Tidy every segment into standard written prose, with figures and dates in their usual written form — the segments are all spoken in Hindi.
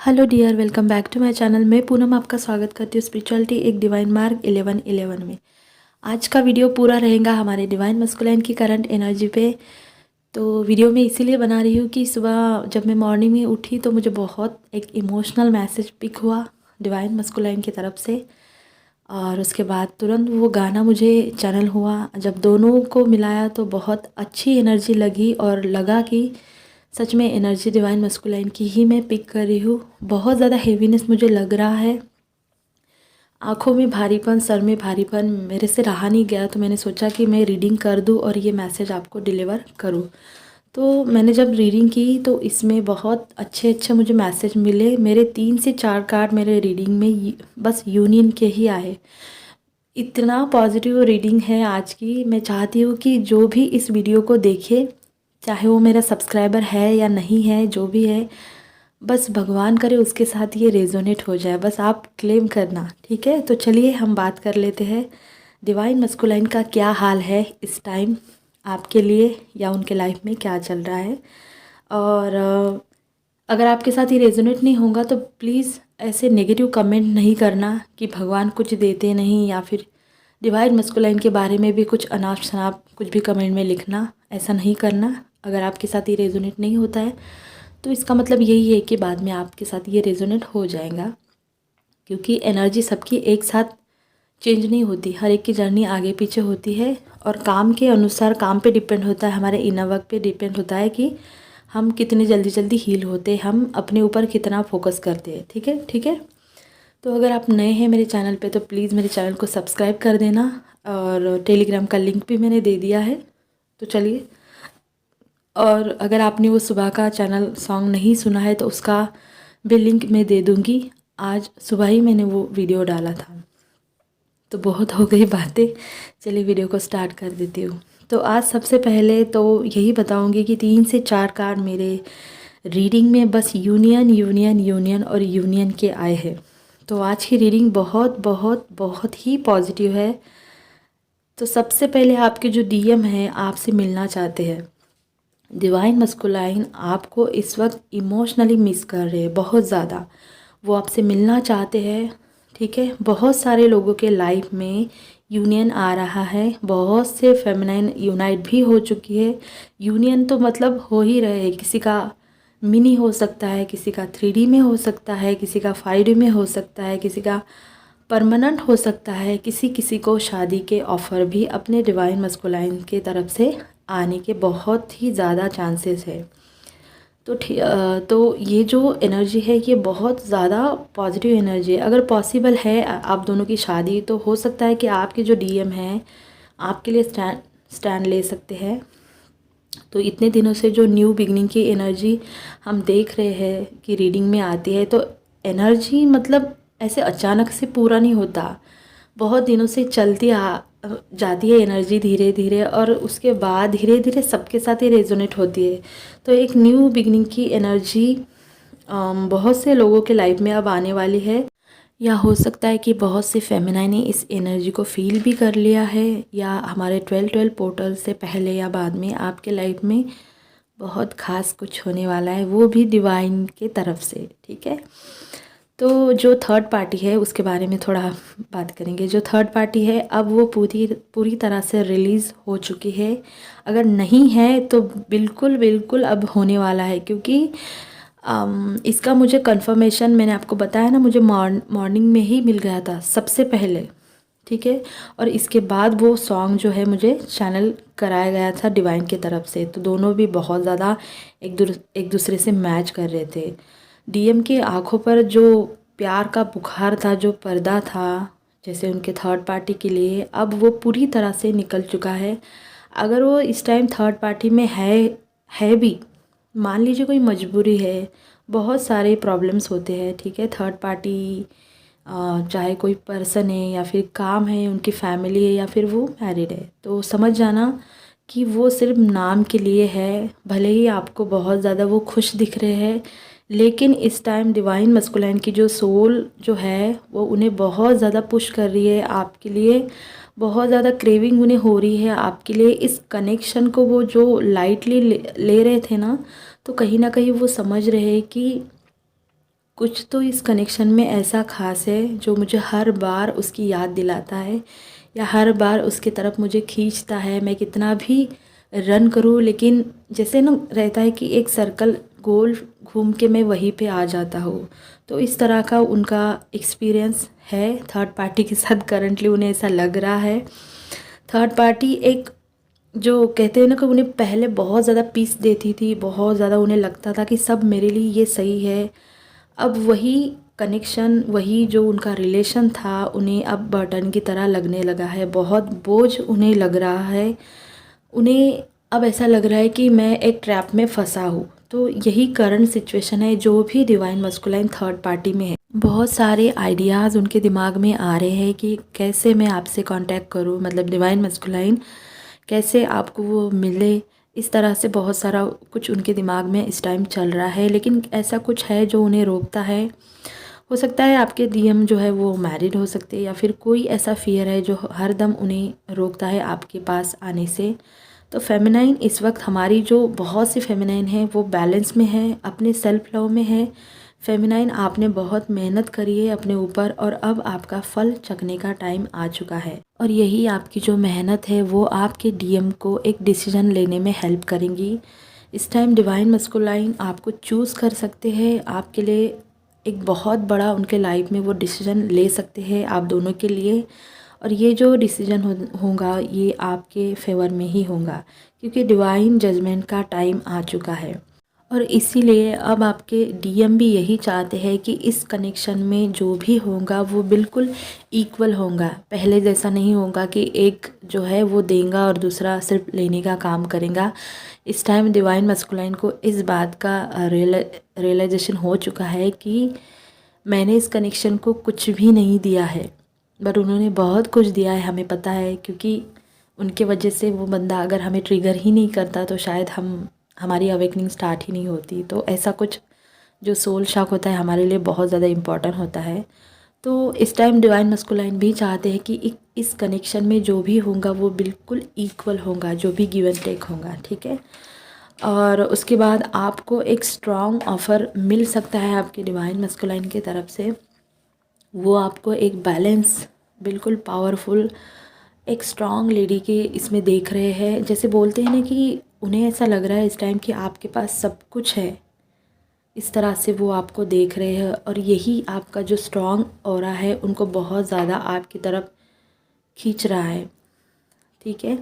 Hello dear, welcome back to my channel. मैं पूनम आपका स्वागत करती हूँ स्पिरिचुअलिटी एक डिवाइन मार्ग 11-11 में। आज का वीडियो पूरा रहेगा हमारे डिवाइन मस्कुलाइन की करंट एनर्जी पे। तो वीडियो मैं इसीलिए बना रही हूँ कि सुबह जब मैं मॉर्निंग में उठी तो मुझे बहुत एक इमोशनल मैसेज पिक हुआ डिवाइन मस्कुलाइन की तरफ से। और उसके बाद तुरंत वो गाना मुझे चैनल हुआ। जब दोनों को मिलाया तो बहुत अच्छी एनर्जी लगी और लगा कि सच में एनर्जी डिवाइन मस्कुलाइन की ही मैं पिक कर रही हूँ। बहुत ज़्यादा हेवीनेस मुझे लग रहा है, आँखों में भारीपन, सर में भारीपन मेरे से रहा नहीं गया। तो मैंने सोचा कि मैं रीडिंग कर दूँ और ये मैसेज आपको डिलीवर करूँ। तो मैंने जब रीडिंग की तो इसमें बहुत अच्छे अच्छे मुझे मैसेज मिले। मेरे 3 से 4 कार्ड मेरे रीडिंग में बस यूनियन के ही आए। इतना पॉजिटिव रीडिंग है आज की। मैं चाहती हूँ कि जो भी इस वीडियो को देखे, चाहे वो मेरा सब्सक्राइबर है या नहीं है, जो भी है, बस भगवान करे उसके साथ ये रेजोनेट हो जाए। बस आप क्लेम करना, ठीक है। तो चलिए हम बात कर लेते हैं डिवाइन मस्कुलाइन का क्या हाल है इस टाइम आपके लिए, या उनके लाइफ में क्या चल रहा है। और अगर आपके साथ ये रेजोनेट नहीं होगा तो प्लीज़ ऐसे नेगेटिव कमेंट नहीं करना कि भगवान कुछ देते नहीं, या फिर डिवाइन मस्कुलाइन के बारे में भी कुछ अनाप शनाप कुछ भी कमेंट में लिखना। ऐसा नहीं करना। अगर आपके साथ ये रेजोनेट नहीं होता है तो इसका मतलब यही है कि बाद में आपके साथ ये रेजोनेट हो जाएगा, क्योंकि एनर्जी सबकी एक साथ चेंज नहीं होती। हर एक की जर्नी आगे पीछे होती है और काम के अनुसार काम पे डिपेंड होता है, हमारे इनर वर्क पे डिपेंड होता है कि हम कितनी जल्दी जल्दी हील होते, हम अपने ऊपर कितना फोकस करते हैं। ठीक है, ठीक है। तो अगर आप नए हैं मेरे चैनल पे तो प्लीज़ मेरे चैनल को सब्सक्राइब कर देना, और टेलीग्राम का लिंक भी मैंने दे दिया है। तो चलिए, और अगर आपने वो सुबह का चैनल सॉन्ग नहीं सुना है तो उसका भी लिंक मैं दे दूँगी। आज सुबह ही मैंने वो वीडियो डाला था। तो बहुत हो गई बातें, चलिए वीडियो को स्टार्ट कर देती हूँ। तो आज सबसे पहले तो यही बताऊँगी कि 3 से 4 कार्ड मेरे रीडिंग में बस यूनियन यूनियन यूनियन और यूनियन के आए हैं। तो आज की रीडिंग बहुत बहुत बहुत ही पॉजिटिव है। तो सबसे पहले आपके जो डीएम हैं आपसे मिलना चाहते हैं। डिवाइन मस्कुलाइन आपको इस वक्त इमोशनली मिस कर रहे हैं बहुत ज़्यादा। वो आपसे मिलना चाहते हैं, ठीक है। बहुत सारे लोगों के लाइफ में यूनियन आ रहा है। बहुत से फेमिनाइन यूनाइट भी हो चुकी है। यूनियन तो मतलब हो ही रहे हैं। किसी का मिनी हो सकता है, किसी का 3D में हो सकता है, किसी का 5D में हो सकता है, किसी का परमानेंट हो सकता है। किसी किसी को शादी के ऑफ़र भी अपने डिवाइन मस्कुलाइन के तरफ से आने के बहुत ही ज़्यादा चांसेस है। तो ये जो एनर्जी है ये बहुत ज़्यादा पॉजिटिव एनर्जी है। अगर पॉसिबल है आप दोनों की शादी, तो हो सकता है कि आपके जो डीएम हैं आपके लिए स्टैंड ले सकते हैं। तो इतने दिनों से जो न्यू बिगनिंग की एनर्जी हम देख रहे हैं कि रीडिंग में आती है, तो एनर्जी मतलब ऐसे अचानक से पूरा नहीं होता। बहुत दिनों से चलती जाती है एनर्जी धीरे धीरे, और उसके बाद धीरे धीरे सबके साथ ही रेजोनेट होती है। तो एक न्यू बिगनिंग की एनर्जी बहुत से लोगों के लाइफ में अब आने वाली है। या हो सकता है कि बहुत से फेमिनाइन ने इस एनर्जी को फील भी कर लिया है, या हमारे 12-12 पोर्टल से पहले या बाद में आपके लाइफ में बहुत ख़ास कुछ होने वाला है, वो भी डिवाइन के तरफ से, ठीक है। तो जो थर्ड पार्टी है उसके बारे में थोड़ा बात करेंगे। जो थर्ड पार्टी है अब वो पूरी पूरी तरह से रिलीज़ हो चुकी है। अगर नहीं है तो बिल्कुल बिल्कुल अब होने वाला है, क्योंकि इसका मुझे कंफर्मेशन मैंने आपको बताया ना, मुझे मॉर्निंग में ही मिल गया था सबसे पहले, ठीक है। और इसके बाद वो सॉन्ग जो है मुझे चैनल कराया गया था डिवाइन की तरफ से। तो दोनों भी बहुत ज़्यादा एक दूसरे से मैच कर रहे थे। डीएम की आंखों पर जो प्यार का बुखार था, जो पर्दा था जैसे उनके थर्ड पार्टी के लिए, अब वो पूरी तरह से निकल चुका है। अगर वो इस टाइम थर्ड पार्टी में है भी, मान लीजिए कोई मजबूरी है, बहुत सारे प्रॉब्लम्स होते हैं, ठीक है। थर्ड पार्टी चाहे कोई पर्सन है या फिर काम है, उनकी फैमिली है या फिर वो मैरिड है, तो समझ जाना कि वो सिर्फ नाम के लिए है। भले ही आपको बहुत ज़्यादा वो खुश दिख रहे हैं, लेकिन इस टाइम डिवाइन मस्कुलाइन की जो सोल जो है वो उन्हें बहुत ज़्यादा पुश कर रही है आपके लिए। बहुत ज़्यादा क्रेविंग उन्हें हो रही है आपके लिए। इस कनेक्शन को वो जो लाइटली ले रहे थे ना, तो कहीं ना कहीं वो समझ रहे हैं कि कुछ तो इस कनेक्शन में ऐसा ख़ास है जो मुझे हर बार उसकी याद दिलाता है या हर बार उसकी तरफ मुझे खींचता है। मैं कितना भी रन करूँ, लेकिन जैसे ना रहता है कि एक सर्कल गोल घूम के मैं वहीं पे आ जाता हूँ। तो इस तरह का उनका एक्सपीरियंस है थर्ड पार्टी के साथ। करंटली उन्हें ऐसा लग रहा है। थर्ड पार्टी एक जो कहते हैं ना कि उन्हें पहले बहुत ज़्यादा पीस देती थी, बहुत ज़्यादा उन्हें लगता था कि सब मेरे लिए ये सही है। अब वही कनेक्शन, वही जो उनका रिलेशन था, उन्हें अब बर्डन की तरह लगने लगा है। बहुत बोझ उन्हें लग रहा है। उन्हें अब ऐसा लग रहा है कि मैं एक ट्रैप में फंसा हूँ। तो यही करंट सिचुएशन है जो भी डिवाइन मस्कुलाइन थर्ड पार्टी में है। बहुत सारे आइडियाज़ उनके दिमाग में आ रहे हैं कि कैसे मैं आपसे कांटेक्ट करूँ, मतलब डिवाइन मस्कुलाइन कैसे आपको वो मिले। इस तरह से बहुत सारा कुछ उनके दिमाग में इस टाइम चल रहा है, लेकिन ऐसा कुछ है जो उन्हें रोकता है। हो सकता है आपके डीएम जो है वो मैरिड हो सकते हैं, या फिर कोई ऐसा फियर है जो हर दम उन्हें रोकता है आपके पास आने से। तो फेमिनाइन इस वक्त हमारी जो बहुत सी फेमिनाइन है वो बैलेंस में है, अपने सेल्फ लव में है। फेमिनाइन आपने बहुत मेहनत करी है अपने ऊपर, और अब आपका फल चखने का टाइम आ चुका है। और यही आपकी जो मेहनत है वो आपके डीएम को एक डिसीजन लेने में हेल्प करेंगी। इस टाइम डिवाइन मस्कुलाइन आपको चूज़ कर सकते हैं, आपके लिए एक बहुत बड़ा उनके लाइफ में वो डिसीजन ले सकते हैं आप दोनों के लिए। और ये जो डिसीजन होगा ये आपके फेवर में ही होगा, क्योंकि डिवाइन जजमेंट का टाइम आ चुका है। और इसीलिए अब आपके डीएम भी यही चाहते हैं कि इस कनेक्शन में जो भी होगा वो बिल्कुल इक्वल होगा। पहले जैसा नहीं होगा कि एक जो है वो देगा और दूसरा सिर्फ लेने का काम करेगा। इस टाइम डिवाइन मस्कुलाइन को इस बात का रियलाइजेशन हो चुका है कि मैंने इस कनेक्शन को कुछ भी नहीं दिया है, बट उन्होंने बहुत कुछ दिया है, हमें पता है। क्योंकि उनके वजह से वो बंदा अगर हमें ट्रिगर ही नहीं करता तो शायद हमारी अवेकनिंग स्टार्ट ही नहीं होती। तो ऐसा कुछ जो सोल शॉक होता है हमारे लिए बहुत ज़्यादा इम्पॉर्टेंट होता है। तो इस टाइम डिवाइन मस्कुलाइन भी चाहते हैं कि इस कनेक्शन में जो भी होगा वो बिल्कुल इक्वल होगा, जो भी गिव एंड टेक होगा, ठीक है। और उसके बाद आपको एक स्ट्रॉन्ग ऑफ़र मिल सकता है आपके डिवाइन मस्कुलाइन की तरफ से। वो आपको एक बैलेंस, बिल्कुल पावरफुल, एक स्ट्रॉन्ग लेडी के इसमें देख रहे हैं। जैसे बोलते हैं ना कि उन्हें ऐसा लग रहा है इस टाइम कि आपके पास सब कुछ है, इस तरह से वो आपको देख रहे हैं। और यही आपका जो स्ट्रॉन्ग ऑरा है उनको बहुत ज़्यादा आपकी तरफ खींच रहा है, ठीक है।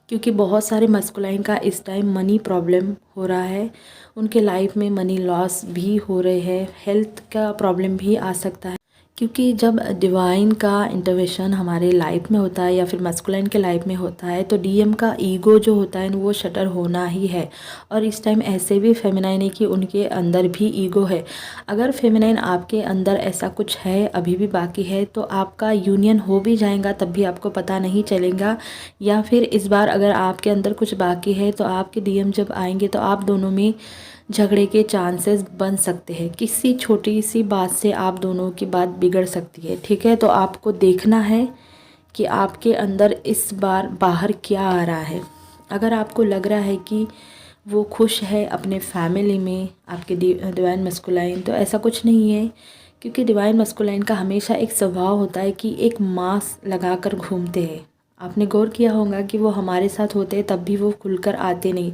क्योंकि बहुत सारे मस्कुलाइन का इस टाइम मनी प्रॉब्लम हो रहा है, उनके लाइफ में मनी लॉस भी हो रहे हैं, हेल्थ का प्रॉब्लम भी आ सकता है। क्योंकि जब डिवाइन का इंटरवेंशन हमारे लाइफ में होता है या फिर मस्कुलाइन के लाइफ में होता है तो डीएम का ईगो जो होता है वो शटर होना ही है। और इस टाइम ऐसे भी फेमिनाइन है कि उनके अंदर भी ईगो है। अगर फेमिनाइन आपके अंदर ऐसा कुछ है अभी भी बाकी है तो आपका यूनियन हो भी जाएगा तब भी आपको पता नहीं चलेगा। या फिर इस बार अगर आपके अंदर कुछ बाकी है तो आपके डीएम जब आएंगे तो आप दोनों में झगड़े के चांसेस बन सकते हैं। किसी छोटी सी बात से आप दोनों की बात बिगड़ सकती है, ठीक है। तो आपको देखना है कि आपके अंदर इस बार बाहर क्या आ रहा है। अगर आपको लग रहा है कि वो खुश है अपने फैमिली में आपके डिवाइन मस्कुलाइन, तो ऐसा कुछ नहीं है। क्योंकि डिवाइन मस्कुलाइन का हमेशा एक स्वभाव होता है कि एक मास्क लगा कर घूमते हैं। आपने गौर किया होगा कि वो हमारे साथ होते हैं तब भी वो खुलकर आते नहीं।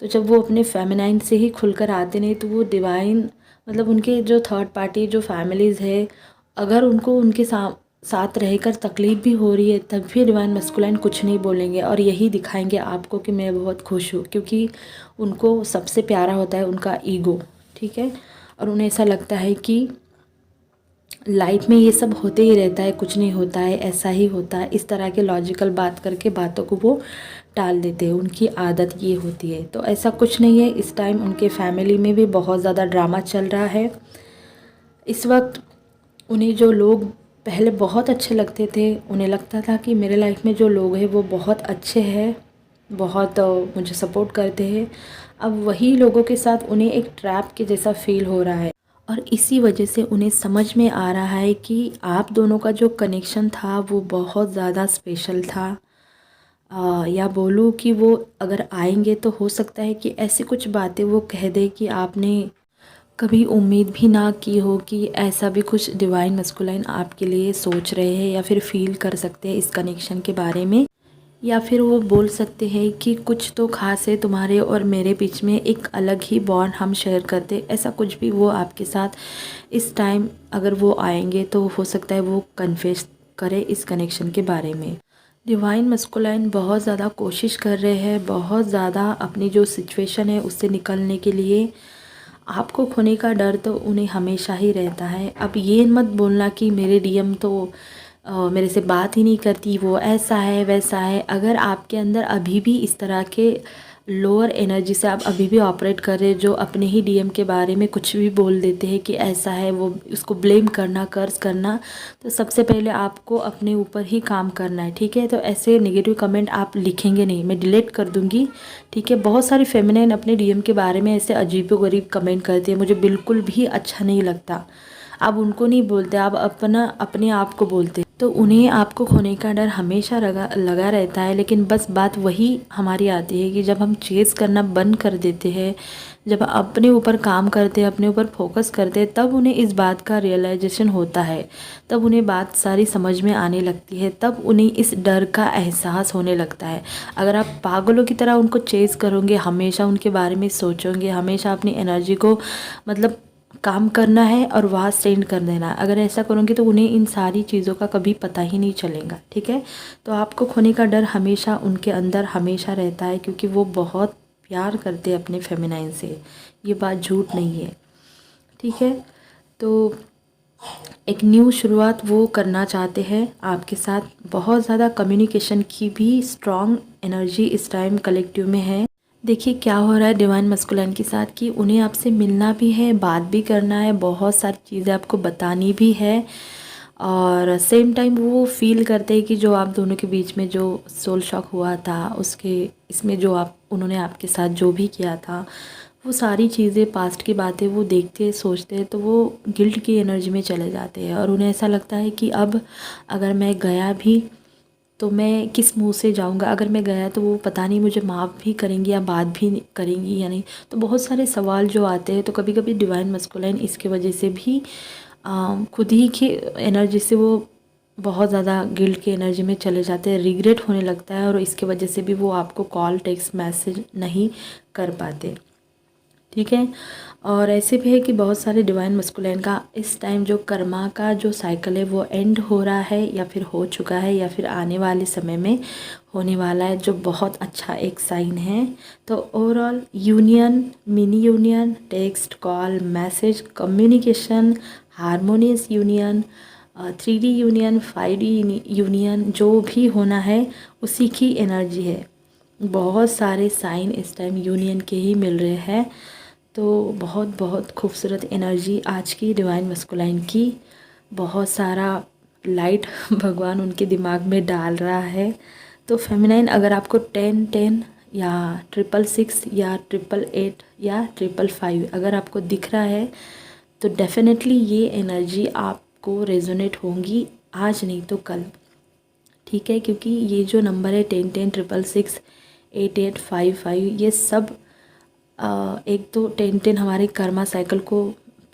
तो जब वो अपने फेमिनाइन से ही खुलकर आते नहीं तो वो डिवाइन, मतलब उनके जो थर्ड पार्टी जो फैमिलीज़ है, अगर उनको उनके साथ रहकर तकलीफ़ भी हो रही है तब भी डिवाइन मस्कुलाइन कुछ नहीं बोलेंगे और यही दिखाएंगे आपको कि मैं बहुत खुश हूँ। क्योंकि उनको सबसे प्यारा होता है उनका ईगो, ठीक है। और उन्हें ऐसा लगता है कि लाइफ में ये सब होते ही रहता है, कुछ नहीं होता है, ऐसा ही होता है। इस तरह के लॉजिकल बात करके बातों को वो टाल देते हैं, उनकी आदत ये होती है। तो ऐसा कुछ नहीं है। इस टाइम उनके फैमिली में भी बहुत ज़्यादा ड्रामा चल रहा है। इस वक्त उन्हें जो लोग पहले बहुत अच्छे लगते थे, उन्हें लगता था कि मेरे लाइफ में जो लोग हैं वो बहुत अच्छे हैं, बहुत मुझे सपोर्ट करते हैं। अब वही लोगों के साथ उन्हें एक ट्रैप के जैसा फील हो रहा है। और इसी वजह से उन्हें समझ में आ रहा है कि आप दोनों का जो कनेक्शन था वो बहुत ज़्यादा स्पेशल था। या बोलूँ कि वो अगर आएंगे तो हो सकता है कि ऐसी कुछ बातें वो कह दे कि आपने कभी उम्मीद भी ना की हो कि ऐसा भी कुछ डिवाइन मस्कुलाइन आपके लिए सोच रहे हैं या फिर फील कर सकते हैं इस कनेक्शन के बारे में, या फिर वो बोल सकते हैं कि कुछ तो खास है तुम्हारे और मेरे बीच में, एक अलग ही बॉन्ड हम शेयर करते। ऐसा कुछ भी वो आपके साथ इस टाइम अगर वो आएंगे तो हो सकता है वो कन्फेस करे इस कनेक्शन के बारे में। डिवाइन मस्कुलाइन बहुत ज़्यादा कोशिश कर रहे हैं, बहुत ज़्यादा अपनी जो सिचुएशन है उससे निकलने के लिए। आपको खोने का डर तो उन्हें हमेशा ही रहता है। अब ये मत बोलना कि मेरे डीएम तो मेरे से बात ही नहीं करती, वो ऐसा है वैसा है। अगर आपके अंदर अभी भी इस तरह के लोअर एनर्जी से आप अभी भी ऑपरेट कर रहे, जो अपने ही डीएम के बारे में कुछ भी बोल देते हैं कि ऐसा है, वो उसको ब्लेम करना, कर्ज करना, तो सबसे पहले आपको अपने ऊपर ही काम करना है, ठीक है। तो ऐसे नेगेटिव कमेंट आप लिखेंगे नहीं, मैं डिलीट कर दूंगी, ठीक है। बहुत सारी फेमिनाइन अपने डीएम के बारे में ऐसे अजीबोगरीब कमेंट करती है, मुझे बिल्कुल भी अच्छा नहीं लगता। आप उनको नहीं बोलते, आप अपने आप को बोलते। तो उन्हें आपको खोने का डर हमेशा लगा रहता है। लेकिन बस बात वही हमारी आती है कि जब हम चेज़ करना बंद कर देते हैं, जब अपने ऊपर काम करते हैं, अपने ऊपर फोकस करते हैं, तब उन्हें इस बात का रियलाइजेशन होता है, तब उन्हें बात सारी समझ में आने लगती है, तब उन्हें इस डर का एहसास होने लगता है। अगर आप पागलों की तरह उनको चेज़ करोगे, हमेशा उनके बारे में सोचोगे, हमेशा अपनी एनर्जी को मतलब काम करना है और वहाँ स्टेंड कर देना है, अगर ऐसा करोगे तो उन्हें इन सारी चीज़ों का कभी पता ही नहीं चलेगा, ठीक है। तो आपको खोने का डर हमेशा उनके अंदर हमेशा रहता है, क्योंकि वो बहुत प्यार करते हैं अपने फेमिनाइन से, ये बात झूठ नहीं है, ठीक है। तो एक न्यू शुरुआत वो करना चाहते हैं आपके साथ। बहुत ज़्यादा कम्युनिकेशन की भी स्ट्रॉन्ग एनर्जी इस टाइम कलेक्टिव में है। देखिए क्या हो रहा है डिवाइन मस्कुलाइन के साथ कि उन्हें आपसे मिलना भी है, बात भी करना है, बहुत सारी चीज़ें आपको बतानी भी है, और सेम टाइम वो फील करते हैं कि जो आप दोनों के बीच में जो सोल शॉक हुआ था, उसके इसमें जो उन्होंने आपके साथ जो भी किया था, वो सारी चीज़ें पास्ट की बातें वो देखते सोचते हैं तो वो गिल्ट की एनर्जी में चले जाते हैं, और उन्हें ऐसा लगता है कि अब अगर मैं गया भी तो मैं किस मुंह से जाऊंगा, अगर मैं गया तो वो पता नहीं मुझे माफ़ भी करेंगी या बात भी करेंगी या नहीं। तो बहुत सारे सवाल जो आते हैं, तो कभी कभी डिवाइन मस्कुलाइन इसके वजह से भी खुद ही की एनर्जी से वो बहुत ज़्यादा गिल्ट की एनर्जी में चले जाते हैं, रिग्रेट होने लगता है, और इसके वजह से भी वो आपको कॉल, टेक्स्ट मैसेज नहीं कर पाते, ठीक है। और ऐसे भी है कि बहुत सारे डिवाइन मस्कुलाइन का इस टाइम जो कर्मा का जो साइकिल है वो एंड हो रहा है, या फिर हो चुका है, या फिर आने वाले समय में होने वाला है, जो बहुत अच्छा एक साइन है। तो overall union, mini union, text, call, message, communication, harmonious union, 3D union, 5D union, जो भी होना है उसी की एनर्जी है। बहुत सारे साइन इस टाइम यूनियन के ही मिल रहे हैं। तो बहुत बहुत खूबसूरत एनर्जी आज की डिवाइन मस्कुलाइन की, बहुत सारा लाइट भगवान उनके दिमाग में डाल रहा है। तो फेमिनाइन अगर आपको 1010 या 666 या 888 या 555 अगर आपको दिख रहा है, तो डेफिनेटली ये एनर्जी आपको रेजोनेट होंगी, आज नहीं तो कल, ठीक है। क्योंकि ये जो नंबर है 1010 666 8855, ये सब एक तो 1010 हमारे कर्मा साइकिल को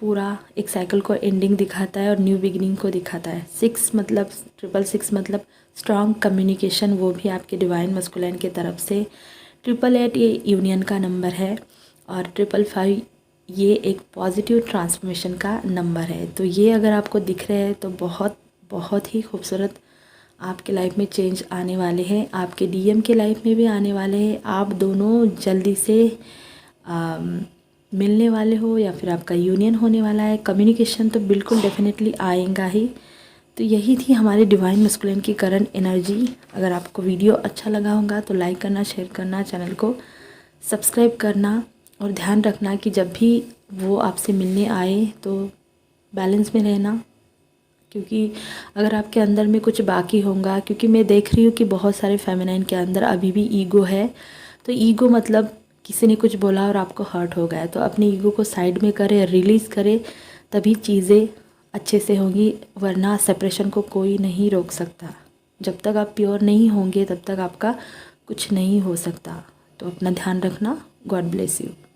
पूरा एक साइकिल को एंडिंग दिखाता है और न्यू बिगिनिंग को दिखाता है। 6 मतलब 666 मतलब स्ट्रॉन्ग कम्युनिकेशन, वो भी आपके डिवाइन मस्कुलाइन की तरफ से। 888 ये यूनियन का नंबर है, और 555 ये एक पॉजिटिव ट्रांसफॉर्मेशन का नंबर है। तो ये अगर आपको दिख रहे हैं तो बहुत बहुत ही खूबसूरत आपके लाइफ में चेंज आने वाले हैं, आपके डीएम के लाइफ में भी आने वाले हैं। आप दोनों जल्दी से मिलने वाले हो, या फिर आपका यूनियन होने वाला है। कम्युनिकेशन तो बिल्कुल डेफिनेटली आएगा ही। तो यही थी हमारे डिवाइन मस्कुलिन की करंट एनर्जी। अगर आपको वीडियो अच्छा लगा होगा तो लाइक करना, शेयर करना, चैनल को सब्सक्राइब करना, और ध्यान रखना कि जब भी वो आपसे मिलने आए तो बैलेंस में रहना, क्योंकि अगर आपके अंदर में कुछ बाकी होगा, क्योंकि मैं देख रही हूँ कि बहुत सारे फेमिनाइन के अंदर अभी भी ईगो है। तो ईगो मतलब किसी ने कुछ बोला और आपको हर्ट हो गया, तो अपने ईगो को साइड में करें, रिलीज़ करें, तभी चीज़ें अच्छे से होंगी, वरना सेपरेशन को कोई नहीं रोक सकता। जब तक आप प्योर नहीं होंगे तब तक आपका कुछ नहीं हो सकता। तो अपना ध्यान रखना। God bless you.